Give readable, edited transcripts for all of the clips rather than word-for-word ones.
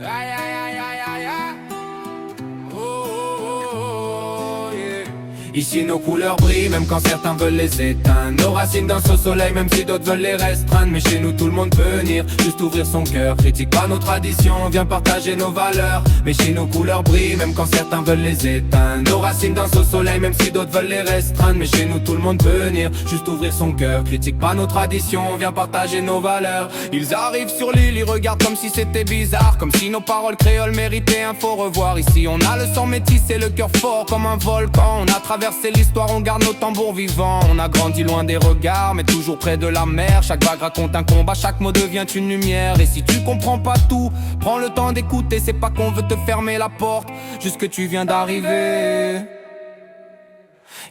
Aïe aïe aïe aïe aïe aïe. Oh, oh, oh, yeah. Ici nos couleurs brillent même quand certains veulent les éteindre. Nos racines dansent au soleil même si d'autres veulent les restreindre. Mais chez nous tout le monde peut venir, juste ouvrir son cœur. Critique pas nos traditions, viens partager nos valeurs. Mais chez nos couleurs brillent même quand certains veulent les éteindre. Nos racines dansent au soleil même si d'autres veulent les restreindre. Mais chez nous tout le monde peut venir, juste ouvrir son cœur. Critique pas nos traditions, viens partager nos valeurs. Ils arrivent sur l'île, ils regardent comme si c'était bizarre, comme si nos paroles créoles méritaient un faux revoir. Ici on a le sang métis et le cœur fort comme un volcan. On a traversé l'histoire, on garde nos tambours vivants. On a grandi loin des regards, mais toujours près de la mer. Chaque vague raconte un combat, chaque mot devient une lumière. Et si tu comprends pas tout, prends le temps d'écouter. C'est pas qu'on veut te fermer la porte, juste que tu viens d'arriver.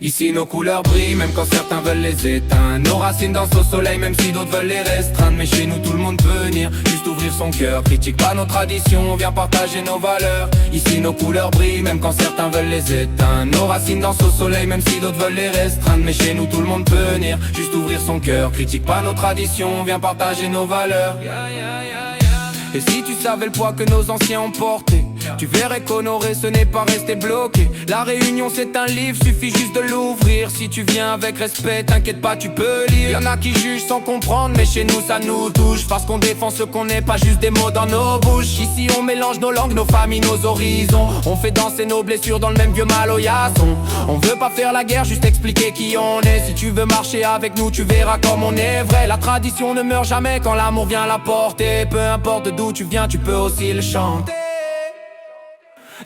Ici nos couleurs brillent même quand certains veulent les éteindre. Nos racines dansent au soleil même si d'autres veulent les restreindre. Mais chez nous tout le monde peut venir, juste ouvrir son cœur. Critique pas nos traditions, viens partager nos valeurs. Ici nos couleurs brillent même quand certains veulent les éteindre. Nos racines dansent au soleil même si d'autres veulent les restreindre. Mais chez nous tout le monde peut venir, juste ouvrir son cœur. Critique pas nos traditions, viens partager nos valeurs. Et si tu savais le poids que nos anciens ont porté, tu verrais qu'honorer ce n'est pas rester bloqué. La réunion c'est un livre, suffit juste de l'ouvrir. Si tu viens avec respect, t'inquiète pas tu peux lire. Y'en a qui jugent sans comprendre, mais chez nous ça nous touche. Parce qu'on défend ce qu'on n'est, pas juste des mots dans nos bouches. Ici on mélange nos langues, nos familles, nos horizons. On fait danser nos blessures dans le même vieux maloyasson. On veut pas faire la guerre, juste expliquer qui on est. Si tu veux marcher avec nous, tu verras comme on est vrai. La tradition ne meurt jamais quand l'amour vient la porter. Peu importe d'où tu viens, tu peux aussi le chanter.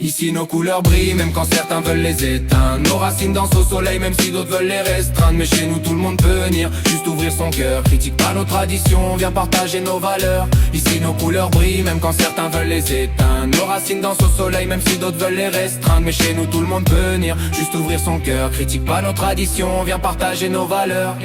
Ici nos couleurs brillent même quand certains veulent les éteindre. Nos racines dansent au soleil même si d'autres veulent les restreindre. Mais chez nous tout le monde peut venir, juste ouvrir son cœur. Critique pas nos traditions, viens partager nos valeurs. Ici nos couleurs brillent même quand certains veulent les éteindre. Nos racines dansent au soleil même si d'autres veulent les restreindre. Mais chez nous tout le monde peut venir, juste ouvrir son cœur. Critique pas nos traditions, viens partager nos valeurs.